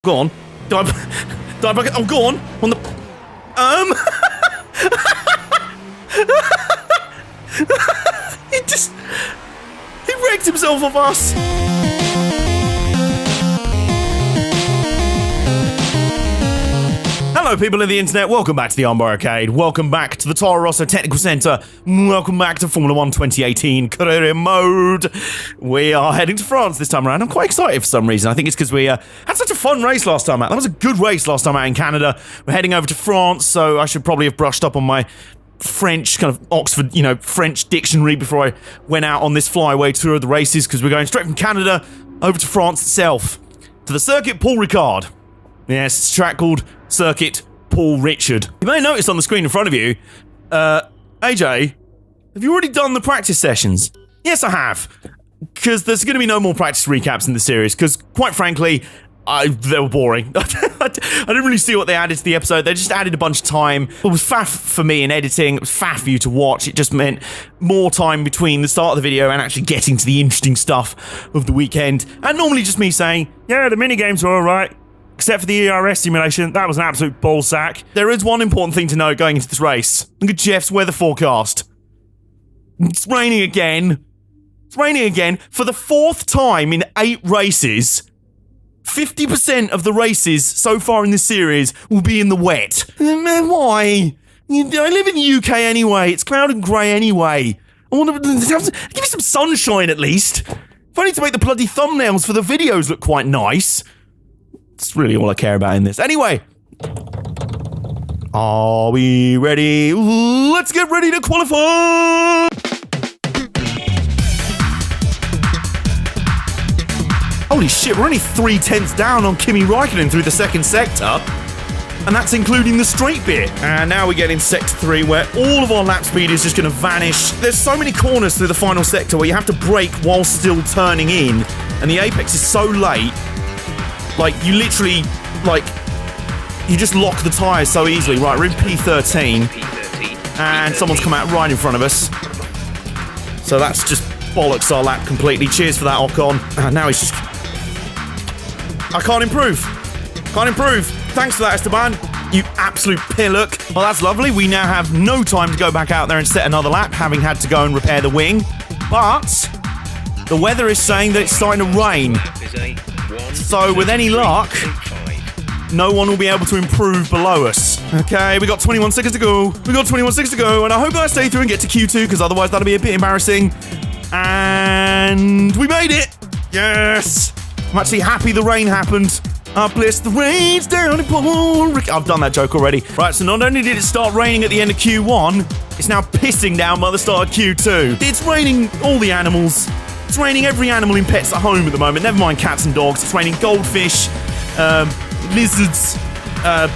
Go on. Dive bucket. Oh, go on. On the... He wrecked himself off us. Hello, people of the internet. Welcome back to the Armbar Arcade. Welcome back to the Toro Rosso Technical Centre. Welcome back to Formula 1 2018 Career Mode. We are heading to France this time around. I'm quite excited for some reason. I think it's because we had such a fun race last time out. That was a good race last time out in Canada. We're heading over to France, so I should probably have brushed up on my French, kind of Oxford, French dictionary before I went out on this flyaway tour of the races, because we're going straight from Canada over to France itself, to the Circuit Paul Ricard. Yes, it's a track called Circuit Paul Richard. You may notice on the screen in front of you, AJ, have you already done the practice sessions? Yes, I have. Because there's going to be no more practice recaps in the series, because, quite frankly, they were boring. I didn't really see what they added to the episode. They just added a bunch of time. It was faff for me in editing. It was faff for you to watch. It just meant more time between the start of the video and actually getting to the interesting stuff of the weekend. And normally just me saying, yeah, the minigames were alright. Except for the ERS simulation, that was an absolute ballsack. There is one important thing to know going into this race. Look at Jeff's weather forecast. It's raining again. It's raining again. For the fourth time in 8 races, 50% of the races so far in this series will be in the wet. Man, why? I live in the UK anyway. It's cloud and grey anyway. I want to give me some sunshine at least. If only to make the bloody thumbnails for the videos look quite nice. That's really all I care about in this. Anyway, are we ready? Let's get ready to qualify! Holy shit, we're only 3/10 down on Kimi Räikkönen through the second sector. And that's including the straight bit. And now we get in sector 3 where all of our lap speed is just going to vanish. There's so many corners through the final sector where you have to brake while still turning in. And the apex is so late. Like, you literally, you just lock the tyres so easily. Right, we're in P13. And someone's come out right in front of us. So that's just bollocks our lap completely. Cheers for that, Ocon. And now he's just... I can't improve. Can't improve. Thanks for that, Esteban. You absolute pillock. Well, that's lovely. We now have no time to go back out there and set another lap, having had to go and repair the wing. But the weather is saying that it's starting to rain. So, with any luck, no one will be able to improve below us. Okay, we got 21 seconds to go. And I hope I stay through and get to Q2, because otherwise that'll be a bit embarrassing. And we made it! Yes! I'm actually happy the rain happened. Bliss the rains down in Paul Ricard. I've done that joke already. Right, so not only did it start raining at the end of Q1, it's now pissing down by the start of Q2. It's raining all the animals. It's raining every animal in Pets at Home at the moment, never mind cats and dogs. It's raining goldfish, lizards,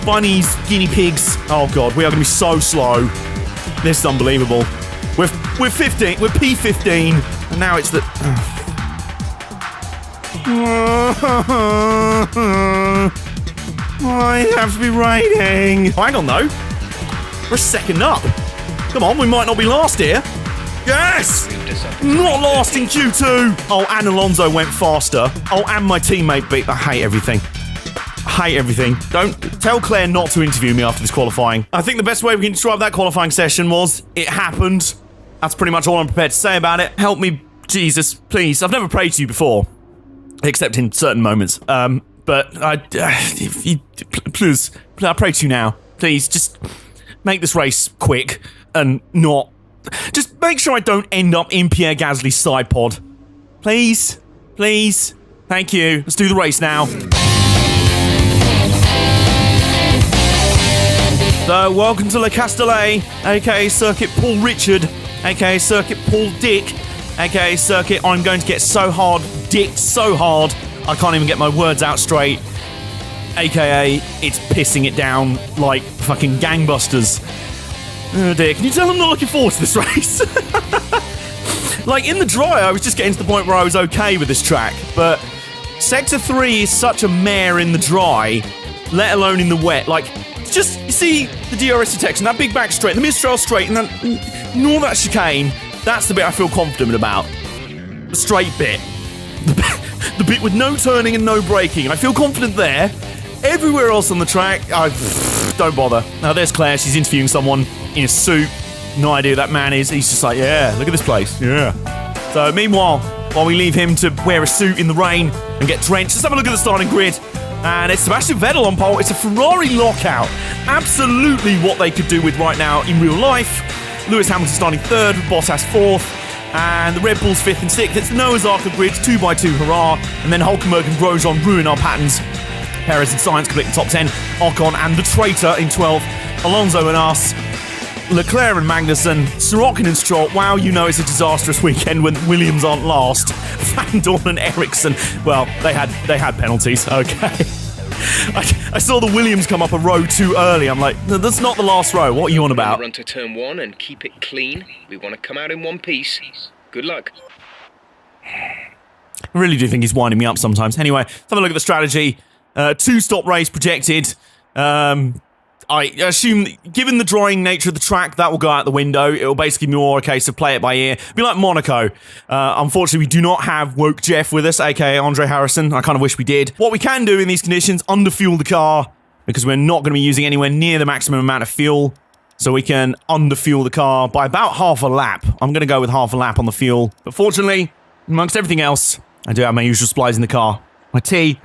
bunnies, guinea pigs. Oh god, we are going to be so slow. This is unbelievable. We're P15, and now it's the... Why have to be raining? Oh, hang on though. We're a second up. Come on, we might not be last here. Yes! Not last in Q2! Oh, and Alonso went faster. Oh, and my teammate beat... I hate everything. I hate everything. Don't... Tell Claire not to interview me after this qualifying. I think the best way we can describe that qualifying session was, it happened. That's pretty much all I'm prepared to say about it. Help me, Jesus, please. I've never prayed to you before. Except in certain moments. But please, I pray to you now. Please, just make this race quick and not... Just make sure I don't end up in Pierre Gasly's side pod. Please. Please. Thank you. Let's do the race now. So, welcome to Le Castellet, aka Circuit Paul Richard, aka Circuit Paul Dick, aka Circuit I'm going to get so hard, dicked so hard, I can't even get my words out straight, aka it's pissing it down like fucking gangbusters. Oh dear, can you tell I'm not looking forward to this race? Like, in the dry, I was just getting to the point where I was okay with this track, but Sector 3 is such a mare in the dry, let alone in the wet. Like, just, you see the DRS detection, that big back straight, the mid-trail straight, and then all that chicane, that's the bit I feel confident about. The straight bit. The bit with no turning and no braking. I feel confident there. Everywhere else on the track, don't bother. Now, there's Claire. She's interviewing someone in a suit. No idea who that man is. He's just like, yeah, look at this place. Yeah. So, meanwhile, while we leave him to wear a suit in the rain and get drenched, let's have a look at the starting grid. And it's Sebastian Vettel on pole. It's a Ferrari lockout. Absolutely what they could do with right now in real life. Lewis Hamilton starting third, Bottas fourth, and the Red Bulls fifth and sixth. It's Noah's Ark of grids, 2x2, hurrah. And then Hulkenberg and Grosjean ruin our patterns. Perez and Sainz complete the top 10. Ocon and the traitor in 12th. Alonso and us. Leclerc and Magnussen. Sorokin and Stroll. Wow, you know it's a disastrous weekend when Williams aren't last. Van Dorn and Ericsson. Well, they had penalties. Okay. I saw the Williams come up a row too early. I'm like, no, that's not the last row. What are you on about? Run to turn 1 and keep it clean. We want to come out in one piece. Good luck. I really do think he's winding me up sometimes. Anyway, let's have a look at the strategy. 2-stop race projected. I assume, given the drying nature of the track, that will go out the window. It will basically be more a case of play it by ear. Be like Monaco. Unfortunately, we do not have Woke Jeff with us, aka Andre Harrison. I kind of wish we did. What we can do in these conditions, underfuel the car, because we're not going to be using anywhere near the maximum amount of fuel. So we can underfuel the car by about half a lap. I'm going to go with half a lap on the fuel. But fortunately, amongst everything else, I do have my usual supplies in the car. My tea.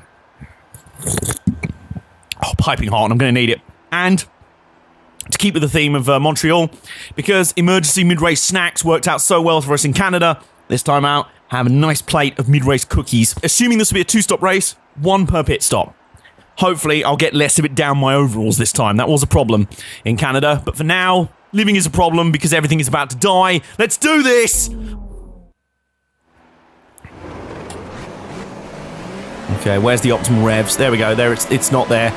Oh, piping hot, and I'm going to need it. And to keep with the theme of Montreal, because emergency mid-race snacks worked out so well for us in Canada, this time out, have a nice plate of mid-race cookies. Assuming this will be a 2-stop race, 1 per pit stop. Hopefully, I'll get less of it down my overalls this time. That was a problem in Canada. But for now, living is a problem because everything is about to die. Let's do this! Okay, where's the optimal revs? There we go. There, it's not there.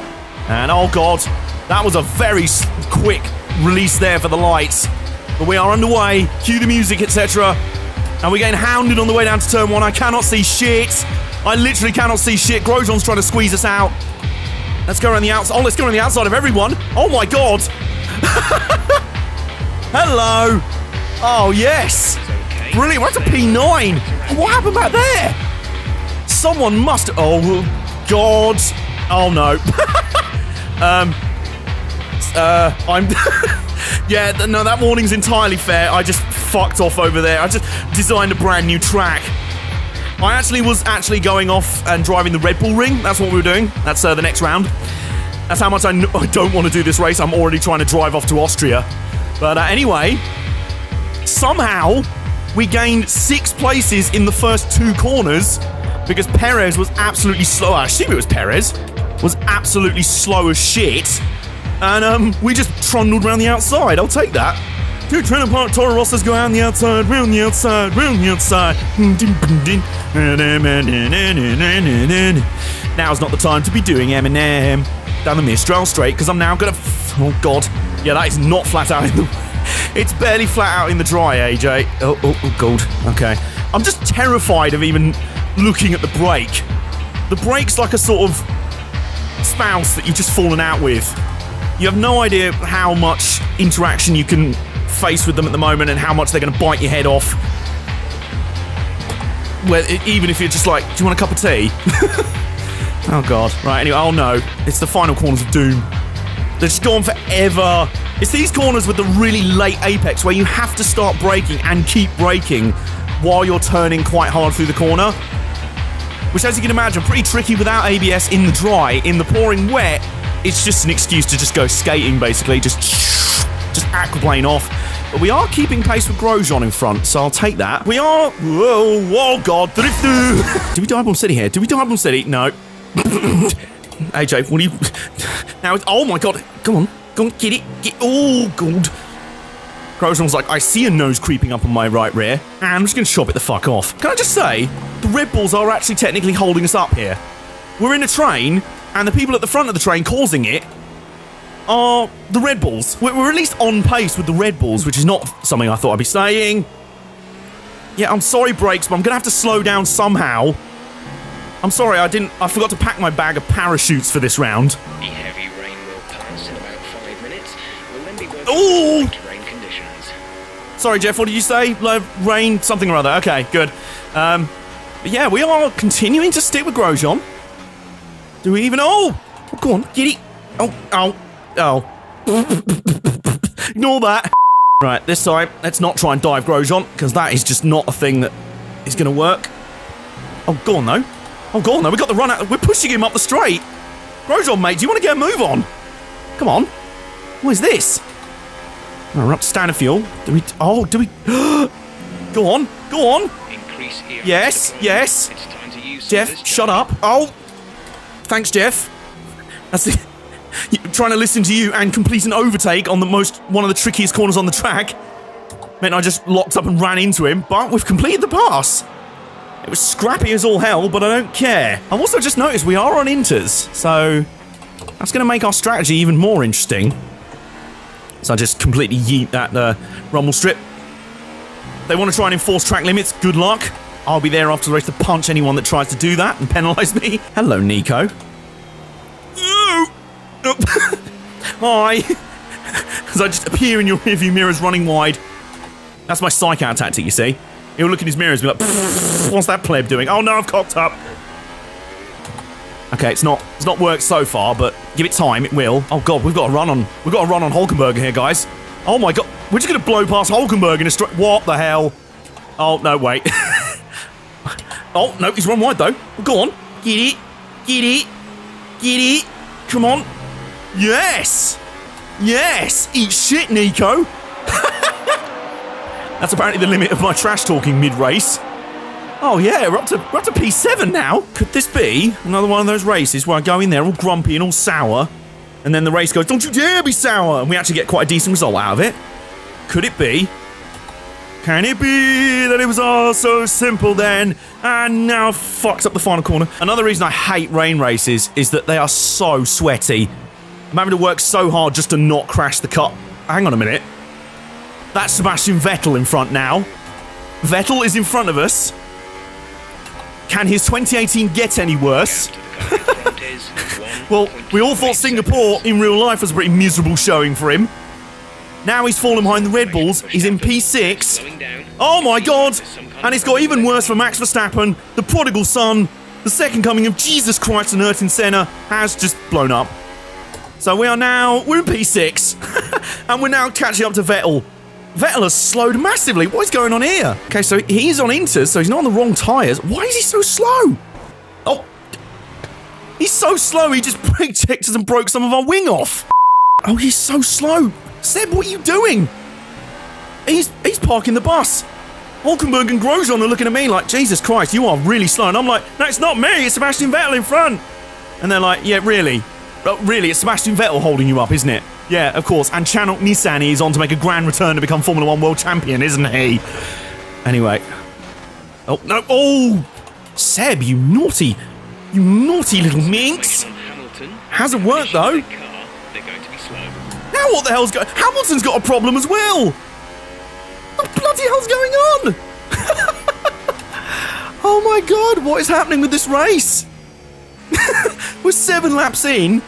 And oh god, that was a very quick release there for the lights. But we are underway. Cue the music, etc. And we're getting hounded on the way down to turn 1. I cannot see shit. I literally cannot see shit. Grosjean's trying to squeeze us out. Let's go around the outside. Oh, let's go around the outside of everyone. Oh my god. Hello. Oh, yes. Brilliant. We're at a P9. What happened back there? Someone must... Oh, god. Oh, no. I'm... Yeah, no, that warning's entirely fair. I just fucked off over there. I just designed a brand new track. I was going off and driving the Red Bull ring. That's what we were doing. That's the next round. That's how much I don't want to do this race. I'm already trying to drive off to Austria. But anyway, somehow we gained 6 places in the first 2 corners because Perez was absolutely slow. I assume it was Perez. Was absolutely slow as shit. And we just trundled around the outside. I'll take that. Two trailer park Toro Rossos go around the outside, round the outside, round the outside. Now's not the time to be doing Eminem down the Mistral straight, because I'm now gonna... Oh, God. Yeah, that is not flat out in the... It's barely flat out in the dry, AJ. Oh, God. Okay. I'm just terrified of even looking at the brake. The brake's like a sort of spouse that you've just fallen out with. You have no idea how much interaction you can face with them at the moment and how much they're going to bite your head off. Well, even if you're just like, do you want a cup of tea? Oh, God. Right, anyway, oh, no. It's the final corners of doom. They're just going forever. It's these corners with the really late apex where you have to start braking and keep braking while you're turning quite hard through the corner. Which, as you can imagine, pretty tricky without ABS in the dry. In the pouring wet, it's just an excuse to just go skating, basically. Just aquaplane off. But we are keeping pace with Grosjean in front, so I'll take that. We are... Whoa, God. Do we do Armbar City here? Do we do Armbar City? No. AJ, what do you... Now, oh my God. Come on, get it. Oh, God. Grosjean's like, I see a nose creeping up on my right rear, and I'm just going to chop it the fuck off. Can I just say, the Red Bulls are actually technically holding us up here. We're in a train, and the people at the front of the train causing it are the Red Bulls. We're at least on pace with the Red Bulls, which is not something I thought I'd be saying. Yeah, I'm sorry, brakes, but I'm going to have to slow down somehow. I'm sorry, I forgot to pack my bag of parachutes for this round. The heavy rain will pass in about 5 minutes. We'll then be working Ooh! rain conditions. Sorry, Jeff, what did you say? Rain, something or other. Okay, good. But yeah, we are continuing to stick with Grosjean. Do we even... Oh! go on. Get it. Oh. Ignore that. Right, this time, let's not try and dive Grosjean, because that is just not a thing that is going to work. Oh, go on, though. Oh, go on, though. We got the run out. We're pushing him up the straight. Grosjean, mate, do you want to get a move on? Come on. What is this? Oh, we're up to standard fuel. Do we... Go on. Increase ER Yes. It's time to use Jeff, shut up. Oh. Thanks, Jeff. That's it. Trying to listen to you and complete an overtake on one of the trickiest corners on the track meant I just locked up and ran into him, but we've completed the pass. It was scrappy as all hell, but I don't care. I've also just noticed we are on inters, so that's going to make our strategy even more interesting. So I just completely yeet that rumble strip. They want to try and enforce track limits. Good luck. I'll be there after the race to punch anyone that tries to do that and penalise me. Hello, Nico. Hi. As I just appear in your rearview mirrors running wide. That's my psych out tactic, you see. He'll look in his mirrors and be like, what's that pleb doing? Oh no, I've cocked up. Okay, it's not worked so far, but give it time, it will. Oh god, we've got to run on Hulkenberg here, guys. Oh my god, we're just gonna blow past Hulkenberg in a straight. What the hell? Oh no, wait. Oh no, he's run wide though. Go on, get it. Come on. Yes! Eat shit, Nico! That's apparently the limit of my trash talking mid-race. Oh yeah, we're up to P7 now. Could this be another one of those races where I go in there all grumpy and all sour, and then the race goes, don't you dare be sour, and we actually get quite a decent result out of it? Could it be? Can it be that it was all so simple then, and now fucks up the final corner? Another reason I hate rain races is that they are so sweaty. I'm having to work so hard just to not crash the car. Hang on a minute. That's Sebastian Vettel in front now. Vettel is in front of us. Can his 2018 get any worse? Well, we all thought Singapore in real life was a pretty miserable showing for him. Now he's fallen behind the Red Bulls. He's in P6. Oh my god! And it's got even worse for Max Verstappen. The prodigal son, the second coming of Jesus Christ and Ayrton Senna, has just blown up. So we're in P6. And we're now catching up to Vettel. Vettel has slowed massively. What is going on here? Okay, so he's on inters, so he's not on the wrong tyres. Why is he so slow? Oh. He's so slow, he just brake checked us and broke some of our wing off. Oh, he's so slow. Seb, what are you doing? He's parking the bus. Hulkenberg and Grosjean are looking at me like, Jesus Christ, you are really slow. And I'm like, no, it's not me, it's Sebastian Vettel in front. And they're like, yeah, really? Really, it's Sebastian Vettel holding you up, isn't it? Yeah, of course. And Chanok Nissan is on to make a grand return to become Formula 1 world champion, isn't he? Anyway. Oh, no. Oh! Seb, you naughty little minx. Hasn't worked, though. Now what the hell's going on? Hamilton's got a problem as well. What the bloody hell's going on? Oh my god, what is happening with this race? We're 7 laps in.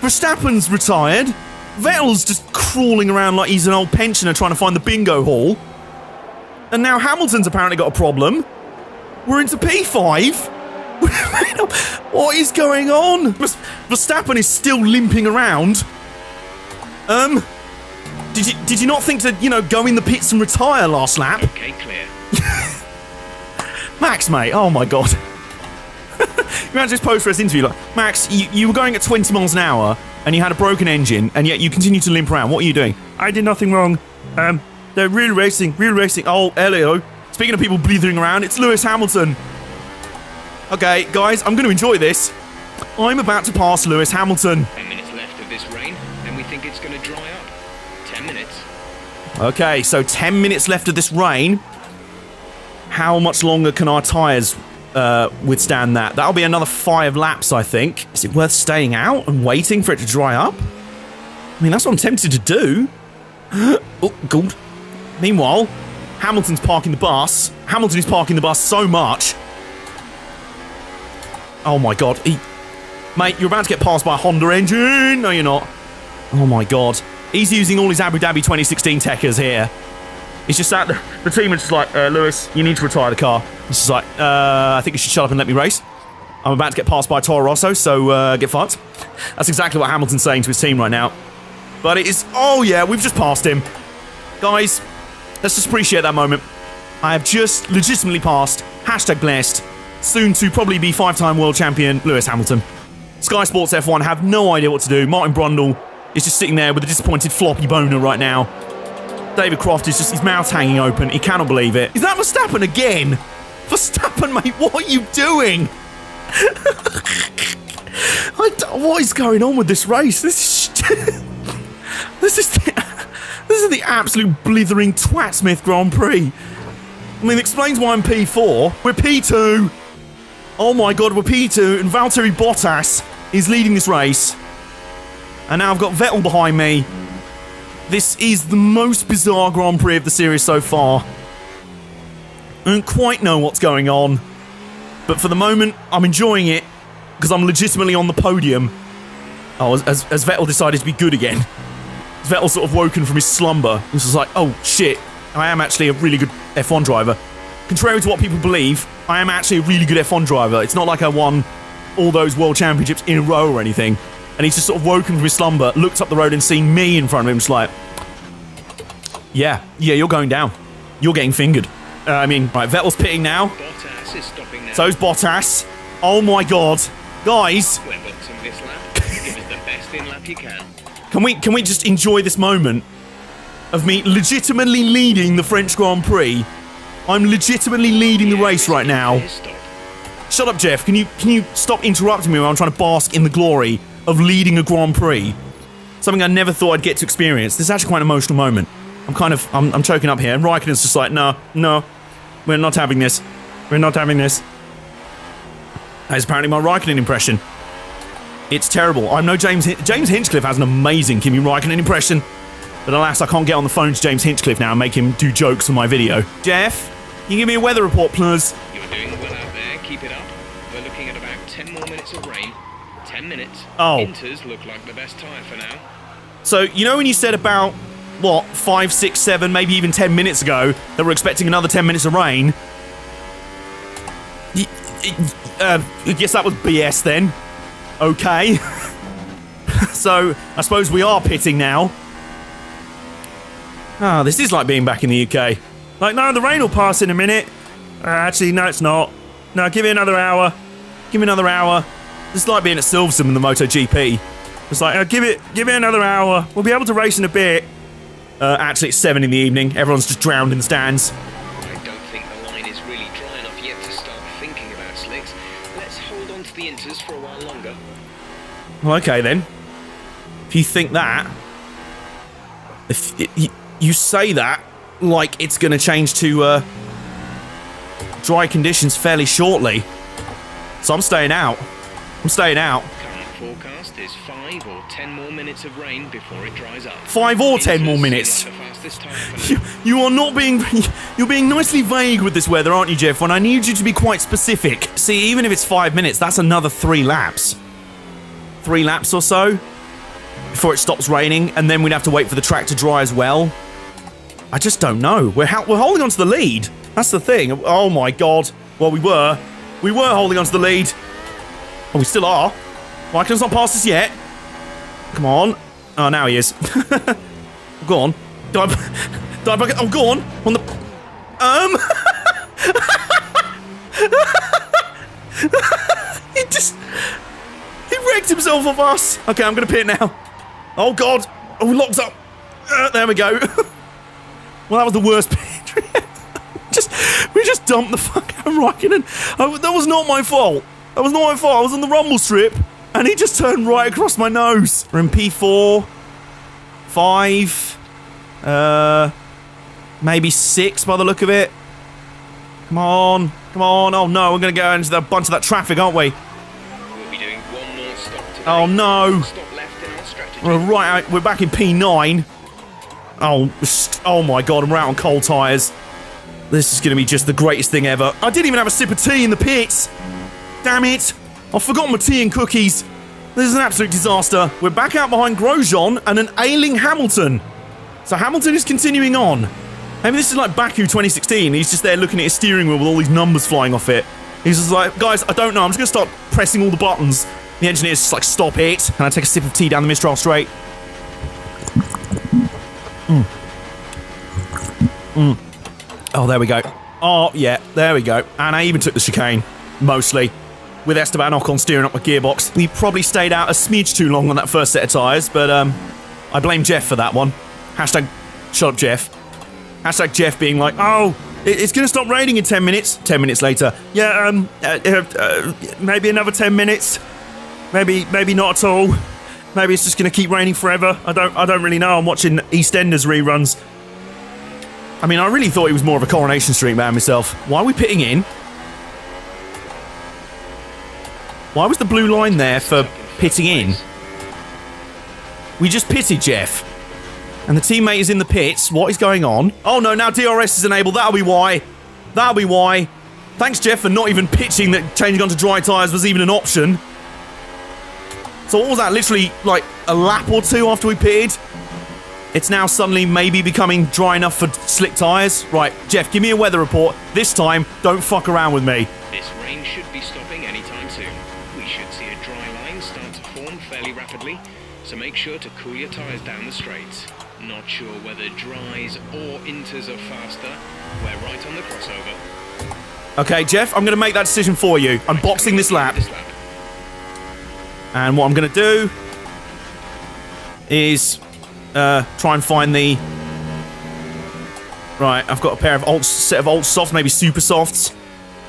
Verstappen's retired. Vettel's just crawling around like he's an old pensioner trying to find the bingo hall. And now Hamilton's apparently got a problem. We're into P5. What is going on? Verstappen is still limping around. Did you not think to, go in the pits and retire last lap? Okay, clear. Max, mate, oh my god. Imagine this post-race interview, like, Max, you were going at 20 miles an hour, and you had a broken engine, and yet you continue to limp around. What are you doing? I did nothing wrong. They're real racing. Oh, hello. Speaking of people blithering around, it's Lewis Hamilton. Okay, guys, I'm going to enjoy this. I'm about to pass Lewis Hamilton. 10 minutes left of this rain, and we think it's going to dry up. 10 minutes. Okay, so 10 minutes left of this rain. How much longer can our tyres withstand that? That'll be another 5 laps, I think. Is it worth staying out and waiting for it to dry up? I mean, that's what I'm tempted to do. Oh, God. Meanwhile, Hamilton's parking the bus. Hamilton is parking the bus so much. Oh, my God. Mate, you're about to get passed by a Honda engine. No, you're not. Oh, my God. He's using all his Abu Dhabi 2016 techers here. He's just sat there. The team is just like, Lewis, you need to retire the car. He's just like, I think you should shut up and let me race. I'm about to get passed by Toro Rosso, so get fucked. That's exactly what Hamilton's saying to his team right now. But it is... Oh, yeah, we've just passed him. Guys, let's just appreciate that moment. I have just legitimately passed, #blessed, soon to probably be 5-time world champion Lewis Hamilton. Sky Sports F1 have no idea what to do. Martin Brundle is just sitting there with a disappointed floppy boner right now. David Croft is just, his mouth's hanging open. He cannot believe it. Is that Verstappen again? Verstappen, mate, what are you doing? What is going on with this race? This is the absolute blithering Twatsmith Grand Prix. I mean, it explains why I'm P4. We're P2. Oh my god, we're P2, and Valtteri Bottas is leading this race. And now I've got Vettel behind me. This is the most bizarre Grand Prix of the series so far. I don't quite know what's going on. But for the moment, I'm enjoying it because I'm legitimately on the podium. Oh, as Vettel decided to be good again. Vettel sort of woken from his slumber. He was like, oh shit, I am actually a really good F1 driver. Contrary to what people believe, I am actually a really good F1 driver. It's not like I won all those world championships in a row or anything. And he's just sort of woken from his slumber, looked up the road and seen me in front of him, just like, yeah, you're going down. You're getting fingered. Right, Vettel's pitting now. Bottas is stopping now. So's Bottas. Oh my god. Guys. We're boxing this lap. Give us the best in lap you can. Can we just enjoy this moment of me legitimately leading the French Grand Prix? I'm legitimately leading the race right now. Shut up, Jeff. Can you stop interrupting me while I'm trying to bask in the glory of leading a Grand Prix? Something I never thought I'd get to experience. This is actually quite an emotional moment. I'm choking up here, and Raikkonen's just like, no, we're not having this. We're not having this. That is apparently my Raikkonen impression. It's terrible. I'm no James Hinchcliffe has an amazing Kimi Raikkonen impression, but alas, I can't get on the phone to James Hinchcliffe now and make him do jokes on my video. Jeff, can you give me a weather report, please? You're doing well out there. Keep it up. We're looking at about 10 more minutes of rain. 10 minutes. Oh. Inters look like the best tyre for now. So, you know when you said about, 5, 6, 7, maybe even 10 minutes ago that we're expecting another 10 minutes of rain? I guess that was BS then. Okay. So, I suppose we are pitting now. Ah, this is like being back in the UK. Like, no, the rain will pass in a minute. Actually, no, it's not. No, give it another hour. Give me another hour. This is like being at Silverstone in the MotoGP. It's like, give it another hour. We'll be able to race in a bit. Actually, it's 7 in the evening. Everyone's just drowned in the stands. I don't think the line is really dry enough yet to start thinking about slicks. Let's hold on to the inters for a while longer. Well, okay then. If you think that, you say that like it's going to change to dry conditions fairly shortly. So I'm staying out. Current forecast is 5 or 10 more minutes of rain before it dries up. 5 or 10 more minutes? You are not being... You're being nicely vague with this weather, aren't you, Jeff? When I need you to be quite specific. See, even if it's 5 minutes, that's another 3 laps. 3 laps or so before it stops raining, and then we'd have to wait for the track to dry as well. I just don't know. We're holding on to the lead. That's the thing. Oh my god. Well, we were holding on to the lead. Oh, we still are. Raikkonen's not past us yet. Come on. Oh, now he is. Go on. Oh, go on. On the... He wrecked himself off us. Okay, I'm gonna pit now. Oh, God. Oh, we locked up. There we go. Well, that was the worst pit. We just dumped the fuck out of Raikkonen. That was not my fault. I was on the rumble strip, and he just turned right across my nose. We're in P4, 5, maybe 6 by the look of it. Come on. Oh no, we're gonna go into a bunch of that traffic, aren't we? We'll be doing one more stop today. Oh no. Stop left in our strategy. We're back in P9. Oh my god, we're out on cold tyres. This is gonna be just the greatest thing ever. I didn't even have a sip of tea in the pits. Damn it! I've forgotten my tea and cookies. This is an absolute disaster. We're back out behind Grosjean and an ailing Hamilton. So Hamilton is continuing on. Maybe this is like Baku 2016. He's just there looking at his steering wheel with all these numbers flying off it. He's just like, guys, I don't know. I'm just going to start pressing all the buttons. The engineer's just like, stop it. And I take a sip of tea down the Mistral straight. Oh, there we go. Oh, yeah, there we go. And I even took the chicane, mostly, with Esteban Ocon steering up my gearbox. We probably stayed out a smidge too long on that first set of tyres, but I blame Jeff for that one. Hashtag shut up, Jeff. Hashtag Jeff being like, oh, it's going to stop raining in 10 minutes. 10 minutes later. Yeah, maybe another 10 minutes. Maybe not at all. Maybe it's just going to keep raining forever. I don't really know. I'm watching EastEnders reruns. I mean, I really thought he was more of a Coronation Street man myself. Why are we pitting in? Why was the blue line there for pitting in? We just pitted, Jeff. And the teammate is in the pits. What is going on? Oh no, now DRS is enabled. That'll be why. That'll be why. Thanks, Jeff, for not even pitching that changing onto dry tyres was even an option. So what was that? Literally, like, a lap or two after we pitted? It's now suddenly maybe becoming dry enough for slick tyres? Right, Jeff, give me a weather report. This time, don't fuck around with me. This rain should be stopping anytime soon. We should see a dry line start to form fairly rapidly, so make sure to cool your tyres down the straights. Not sure whether dries or inters are faster. We're right on the crossover. Okay, Jeff, I'm going to make that decision for you. I'm boxing this lap. And what I'm going to do is try and find the... Right, I've got a pair of set of ultra softs, maybe super softs.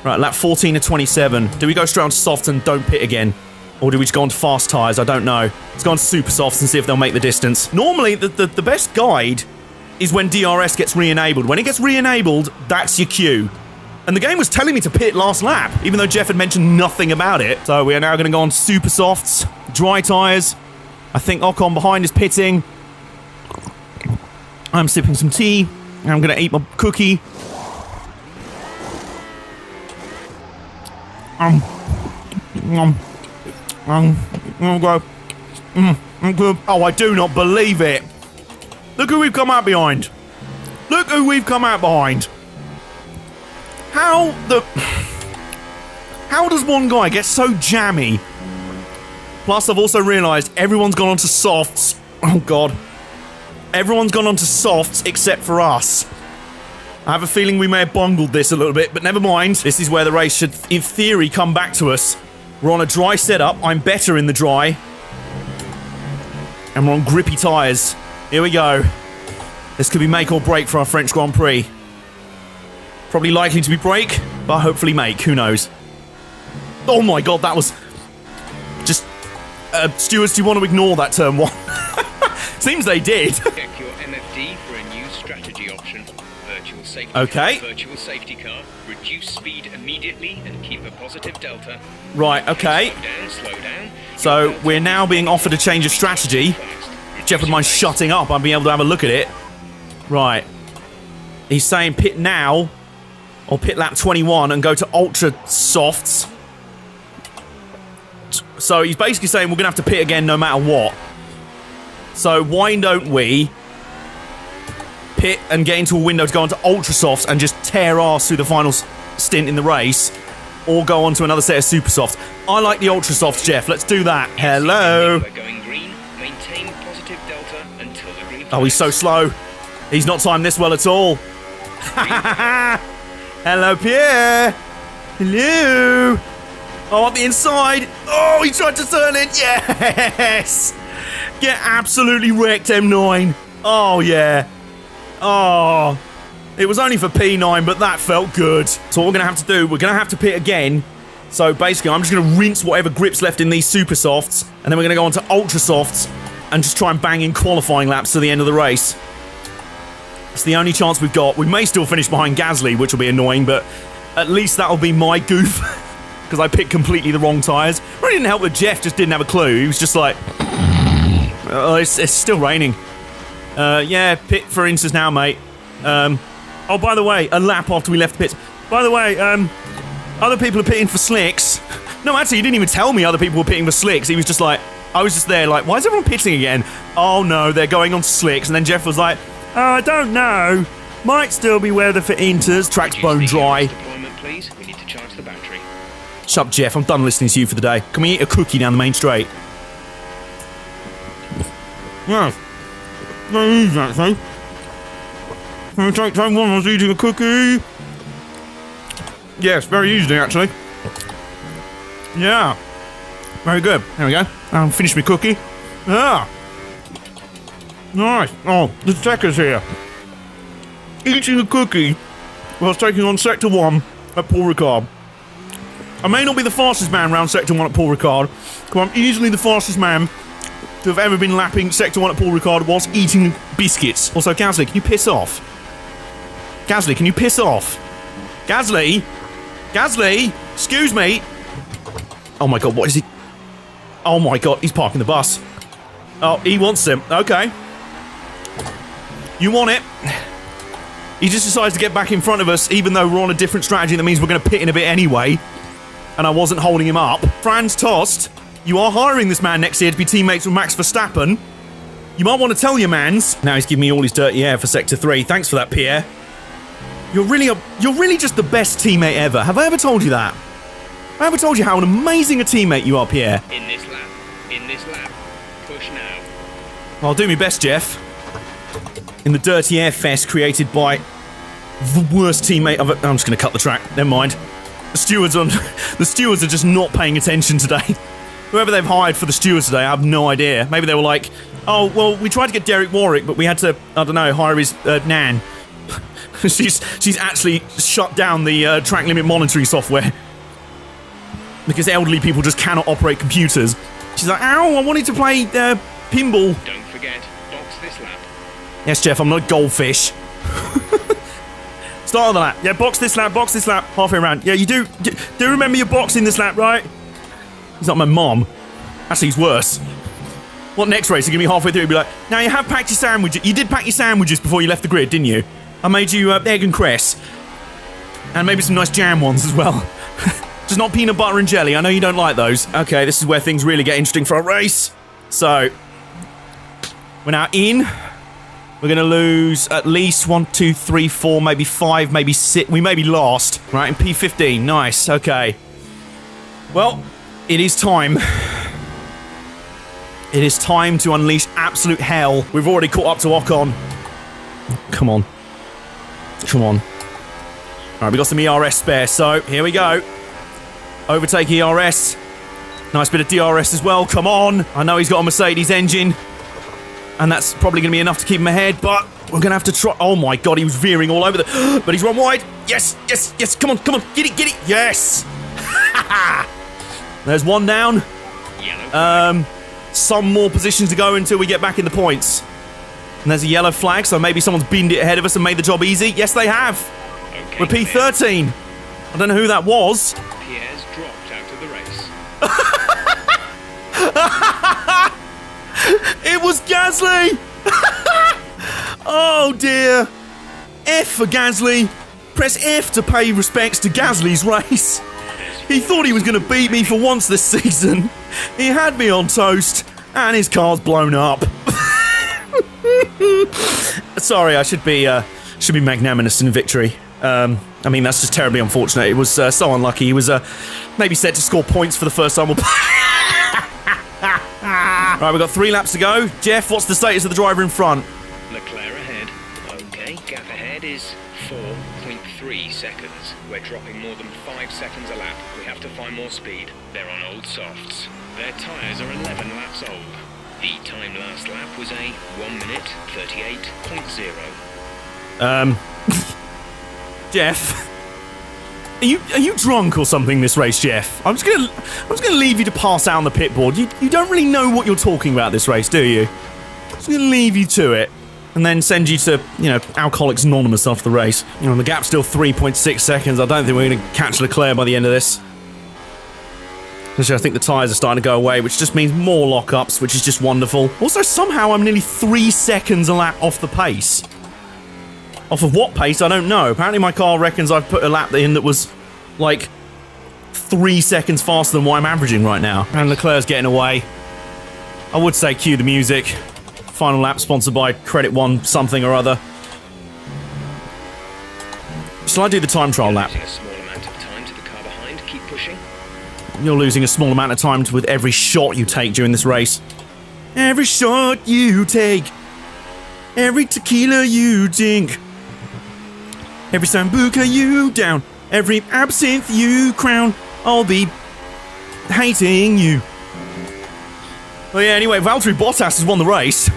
Right, lap 14 to 27. Do we go straight on to soft and don't pit again? Or do we just go on to fast tyres? I don't know. Let's go on to super softs and see if they'll make the distance. Normally, the best guide is when DRS gets re-enabled. When it gets re-enabled, that's your cue. And the game was telling me to pit last lap, even though Jeff had mentioned nothing about it. So we are now going to go on to super softs, dry tyres. I think Ocon behind is pitting. I'm sipping some tea. I'm going to eat my cookie. Good. Oh, I do not believe it. Look who we've come out behind. Look who we've come out behind. How does one guy get so jammy? Plus, I've also realised everyone's gone on to softs. Oh, God. Everyone's gone on to softs except for us. I have a feeling we may have bungled this a little bit, but never mind. This is where the race should, in theory, come back to us. We're on a dry setup. I'm better in the dry. And we're on grippy tyres. Here we go. This could be make or break for our French Grand Prix. Probably likely to be break, but hopefully make. Who knows? Oh my God, that was... Just... stewards, do you want to ignore that turn one? Seems they did. Check your MFD for a new strategy option. Virtual safety okay. car, virtual safety car. Reduce speed immediately and keep a positive delta. Right, okay. Slow down. So we're now being offered a change of strategy. Jeff would mind shutting up. I'd be able to have a look at it. Right. He's saying pit now, or pit lap 21 and go to ultra softs. So he's basically saying we're going to have to pit again no matter what. So why don't we pit and get into a window to go onto ultra softs and just tear arse through the final stint in the race, or go on to another set of super softs. I like the ultra softs, Jeff. Let's do that. Hello. We're going green. Maintain positive delta until the green. Oh, he's so slow. He's not timed this well at all. Hello, Pierre. Hello. Oh, on the inside. Oh, he tried to turn it. Yes. Get absolutely wrecked, M9. Oh, yeah. Oh. It was only for P9, but that felt good. So what we're going to have to do, we're going to have to pit again. So basically, I'm just going to rinse whatever grip's left in these super softs, and then we're going to go on to ultra softs and just try and bang in qualifying laps to the end of the race. It's the only chance we've got. We may still finish behind Gasly, which will be annoying, but at least that'll be my goof, because I picked completely the wrong tyres. It really didn't help that Jeff just didn't have a clue. He was just like, oh, it's still raining. Yeah, pit for instance now, mate. Oh, by the way, a lap after we left the pits. By the way, other people are pitting for slicks. No, actually, he didn't even tell me other people were pitting for slicks. He was just like, I was just there like, why is everyone pitting again? Oh no, they're going on to slicks. And then Jeff was like, oh, I don't know. Might still be weather for inters. Track's bone dry. Deployment, please. We need to charge the battery. Shut up, Jeff. I'm done listening to you for the day. Can we eat a cookie down the main straight? Yes. Very easy, actually. Can we take time while I was eating a cookie? Yes, very easy, actually. Yeah. Very good. There we go. I'll finish my cookie. Ah. Nice. Oh, the Tekker's here. Eating a cookie whilst taking on Sector 1 at Paul Ricard. I may not be the fastest man around Sector 1 at Paul Ricard, but I'm easily the fastest man to have ever been lapping Sector 1 at Paul Ricard whilst eating biscuits. Also, Gasly, can you piss off? Gasly, can you piss off? Gasly? Gasly? Excuse me? Oh my god, what is he? Oh my god, he's parking the bus. Oh, he wants him. Okay. You want it. He just decides to get back in front of us, even though we're on a different strategy. That means we're going to pit in a bit anyway. And I wasn't holding him up. Franz Tost, you are hiring this man next year to be teammates with Max Verstappen. You might want to tell your mans. Now he's giving me all his dirty air for Sector 3. Thanks for that, Pierre. You're really just the best teammate ever. Have I ever told you that? Have I ever told you how an amazing a teammate you are, Pierre? In this lap. Push now. I'll do my best, Jeff. In the dirty air fest created by the worst teammate I've... I'm just going to cut the track. Never mind. The stewards are just not paying attention today. Whoever they've hired for the stewards today, I have no idea. Maybe they were like, oh, well, we tried to get Derek Warwick, but we had to, I don't know, hire his nan. she's actually shut down the track limit monitoring software. Because elderly people just cannot operate computers. She's like, ow, I wanted to play pinball. Don't forget, box this lap. Yes, Jeff, I'm not a goldfish. Start of the lap. Yeah, box this lap, halfway around. Yeah, you do remember your boxing this lap, right? He's not my mom. Actually, he's worse. What next race? You're going to be halfway through and be like, now you have packed your sandwiches. You did pack your sandwiches before you left the grid, didn't you? I made you egg and cress. And maybe some nice jam ones as well. Just not peanut butter and jelly. I know you don't like those. Okay, this is where things really get interesting for our race. So, we're now in. We're going to lose at least 1, 2, 3, 4, maybe 5, maybe 6. We may be last. Right, in P15. Nice, okay. Well, it is time. It is time to unleash absolute hell. We've already caught up to Ocon. Come on. Come on. Alright, we got some ERS spare, so here we go. Overtake ERS. Nice bit of DRS as well, come on. I know he's got a Mercedes engine. And that's probably going to be enough to keep him ahead, but we're going to have to try... Oh my god, he was veering all over the... But he's run wide. Yes, yes, yes, come on, get it, yes! There's one down. Some more positions to go until we get back in the points. And there's a yellow flag, so maybe someone's binned it ahead of us and made the job easy. Yes, they have. Okay, we're P13. I don't know who that was. Pierre's dropped out of the race. It was Gasly! Oh dear. F for Gasly. Press F to pay respects to Gasly's race. He thought he was going to beat me for once this season. He had me on toast, and his car's blown up. Sorry, I should be magnanimous in victory. I mean, that's just terribly unfortunate. It was so unlucky. He was maybe set to score points for the first time. Right, we've got 3 laps to go. Jeff, what's the status of the driver in front? Leclerc ahead. Okay, gap ahead is 4.3 seconds. We're dropping more than 5 seconds a lap. We have to find more speed. They're on old softs. Their tyres are 11 laps old. The time last lap was a 1 minute 38.0. Jeff, are you drunk or something this race, Jeff? I'm just gonna leave you to pass out on the pit board. You don't really know what you're talking about this race, do you? I'm just gonna leave you to it, and then send you to, Alcoholics Anonymous after the race. The gap's still 3.6 seconds. I don't think we're gonna catch Leclerc by the end of this. Actually, I think the tyres are starting to go away, which just means more lockups, which is just wonderful. Also, somehow I'm nearly 3 seconds a lap off the pace. Off of what pace, I don't know. Apparently my car reckons I've put a lap in that was, 3 seconds faster than what I'm averaging right now. And Leclerc's getting away. I would say cue the music. Final lap sponsored by Credit One something or other. Shall I do the time trial lap? A small amount of time to the car behind. Keep pushing. You're losing a small amount of time with every shot you take during this race. Every shot you take. Every tequila you drink. Every sambuca you down. Every absinthe you crown. I'll be hating you. Well, yeah, anyway, Valtteri Bottas has won the race.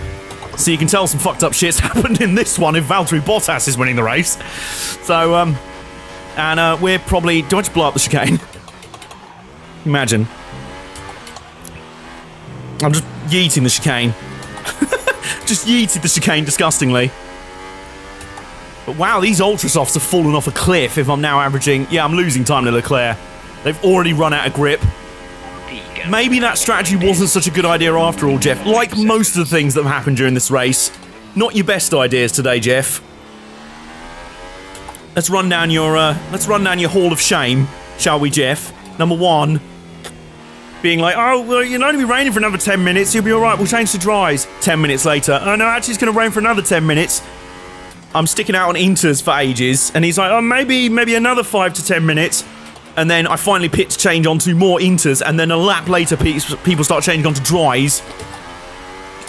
So you can tell some fucked up shit's happened in this one if Valtteri Bottas is winning the race. So, and we're probably... Do I just blow up the chicane? Imagine. I'm just yeeting the chicane. Just yeeted the chicane disgustingly. But wow, these ultra softs have fallen off a cliff if I'm now averaging... Yeah, I'm losing time to Leclerc. They've already run out of grip. Maybe that strategy wasn't such a good idea after all, Jeff. Like most of the things that have happened during this race. Not your best ideas today, Jeff. Let's run down your hall of shame, shall we, Jeff? Number 1. Being like, oh, well, you'll only be raining for another 10 minutes. You'll be alright, we'll change to dries. 10 minutes later. Oh, no, actually it's going to rain for another 10 minutes. I'm sticking out on inters for ages. And he's like, oh, maybe another 5 to 10 minutes. And then I finally pitch change onto more inters, and then a lap later people start changing onto dries.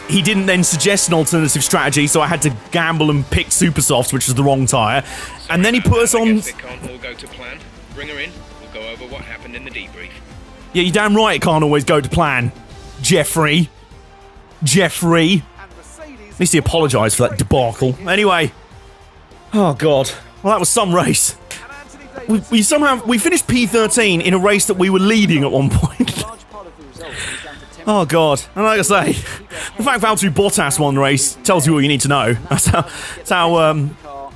He didn't then suggest an alternative strategy, so I had to gamble and pick super softs, which was the wrong tyre. And then he put us on... It can't all go to plan. Bring her in. We'll go over what happened in the debrief. Yeah, you're damn right it can't always go to plan. Jeffrey. At least he apologised for that debacle. Anyway. Oh, God. Well, that was some race. We finished P13 in a race that we were leading at one point. Oh, God. And like I say, the fact Valtteri Bottas won the race tells you all you need to know. That's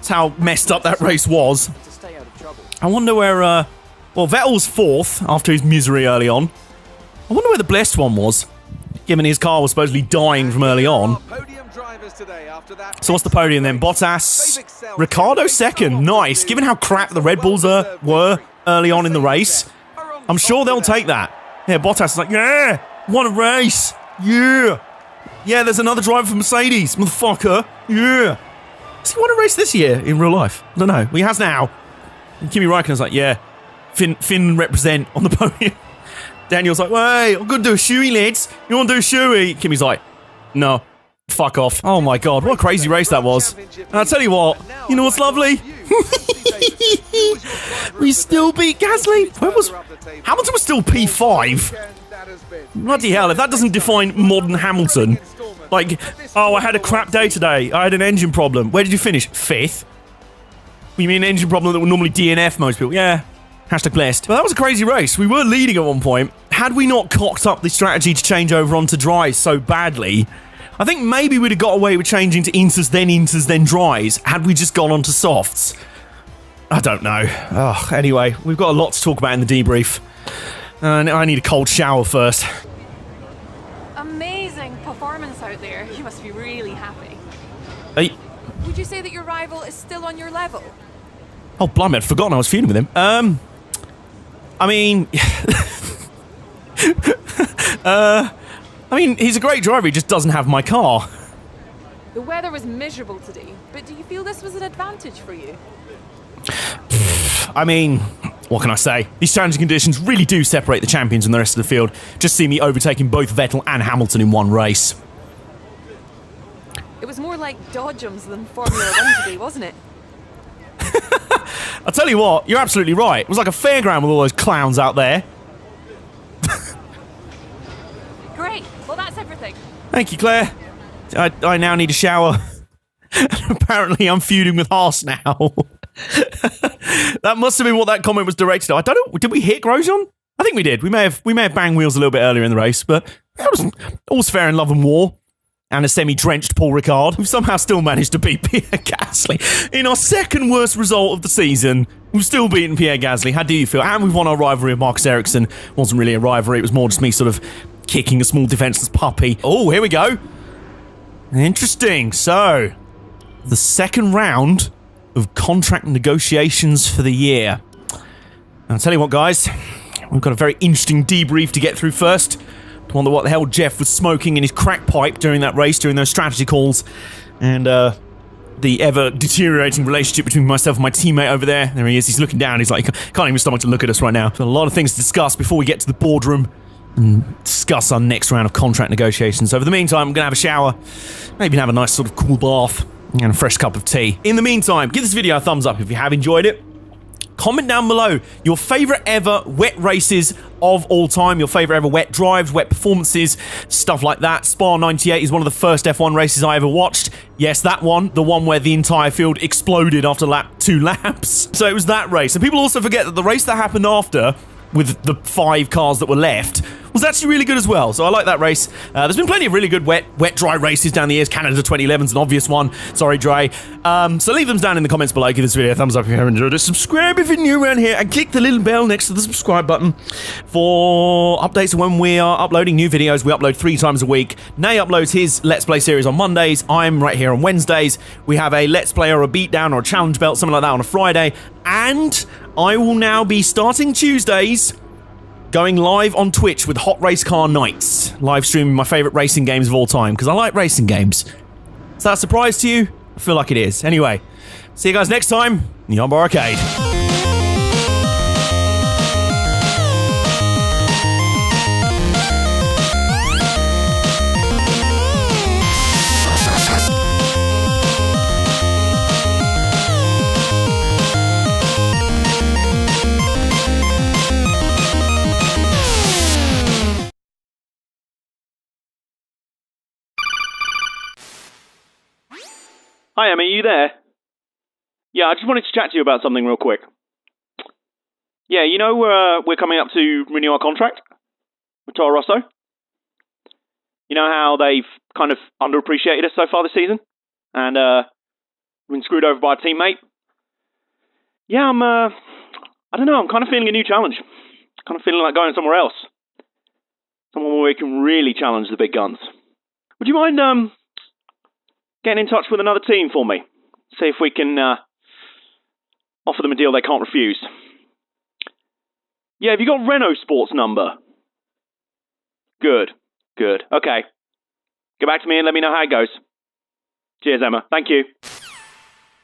how messed up that race was. I wonder where, well, Vettel's 4th after his misery early on. I wonder where the blessed one was, given his car was supposedly dying from early on. So what's the podium then? Bottas, Ricciardo 2nd. Nice. Given how crap the Red Bulls were early on in the race, I'm sure they'll take that. Yeah, Bottas is like, yeah, won a race. Yeah. Yeah, there's another driver for Mercedes, motherfucker. Yeah. Has he won a race this year in real life? I don't know. Well, he has now. And Kimi Raikkonen's like, yeah, Finn represent on the podium. Daniel's like, wait, I'm going to do a shoey, lads. You want to do a shoey? Kimi's like, no. Fuck off. Oh my God, what a crazy race that was. And I'll tell you what, you know what's lovely? We still beat Gasly. Hamilton was still P5. Bloody hell, if that doesn't define modern Hamilton. Like, oh, I had a crap day today. I had an engine problem. Where did you finish? 5th? You mean an engine problem that would normally DNF most people? Yeah. Hashtag blessed. But that was a crazy race. We were leading at one point. Had we not cocked up the strategy to change over onto dries so badly, I think maybe we'd have got away with changing to inters, then dries, had we just gone on to softs. I don't know. Oh, anyway, we've got a lot to talk about in the debrief. And I need a cold shower first. Amazing performance out there. You must be really happy. Hey. Would you say that your rival is still on your level? Oh, blimey, I'd forgotten I was feuding with him. I mean... I mean, he's a great driver, he just doesn't have my car. The weather was miserable today, but do you feel this was an advantage for you? I mean, what can I say? These challenging conditions really do separate the champions from the rest of the field. Just see me overtaking both Vettel and Hamilton in one race. It was more like Dodgems than Formula 1 today, wasn't it? I'll tell you what, you're absolutely right. It was like a fairground with all those clowns out there. Great. Well, that's everything. Thank you, Claire. I now need a shower. Apparently, I'm feuding with Haas now. That must have been what that comment was directed at. I don't know. Did we hit Grosjean? I think we did. We may have banged wheels a little bit earlier in the race, but that was all's fair in love and war. And a semi-drenched Paul Ricard. We've somehow still managed to beat Pierre Gasly. In our second worst result of the season, we've still beaten Pierre Gasly. How do you feel? And we've won our rivalry with Marcus Ericsson. It wasn't really a rivalry. It was more just me sort of kicking a small defenseless puppy. Oh, here we go. Interesting. So, the second round of contract negotiations for the year. And I'll tell you what, guys. We've got a very interesting debrief to get through first. I wonder what the hell Jeff was smoking in his crack pipe during that race, during those strategy calls. And the ever-deteriorating relationship between myself and my teammate over there. There he is. He's looking down. He's like, can't even stomach to look at us right now. Got a lot of things to discuss before we get to the boardroom and discuss our next round of contract negotiations. So for the meantime, I'm going to have a shower, maybe have a nice sort of cool bath and a fresh cup of tea. In the meantime, give this video a thumbs up if you have enjoyed it. Comment down below your favourite ever wet races of all time, your favourite ever wet drives, wet performances, stuff like that. Spa 98 is one of the first F1 races I ever watched. Yes, that one, the one where the entire field exploded after 2 laps. So it was that race. And people also forget that the race that happened after, with the 5 cars that were left, was actually really good as well. So I like that race. There's been plenty of really good wet, dry races down the years. Canada 2011 is an obvious one. Sorry, Dre. So leave them down in the comments below. Give this video a thumbs up if you have enjoyed it. Subscribe if you're new around here. And click the little bell next to the subscribe button for updates of when we are uploading new videos. We upload 3 times a week. Nay uploads his Let's Play series on Mondays. I'm right here on Wednesdays. We have a Let's Play or a beatdown or a challenge belt, something like that on a Friday. And I will now be starting Tuesdays going live on Twitch with Hot Race Car Nights, live streaming my favourite racing games of all time, because I like racing games. Is that a surprise to you? I feel like it is. Anyway, see you guys next time in the Armbar Arcade. Hi, Emma, are you there? Yeah, I just wanted to chat to you about something real quick. Yeah, you know we're coming up to renew our contract with Toro Rosso? You know how they've kind of underappreciated us so far this season? And been screwed over by a teammate? Yeah, I don't know, I'm kind of feeling a new challenge. Kind of feeling like going somewhere else. Somewhere where we can really challenge the big guns. Would you mind, getting in touch with another team for me? See if we can offer them a deal they can't refuse. Yeah, have you got Renault Sports number? Good. Okay. Get back to me and let me know how it goes. Cheers, Emma. Thank you.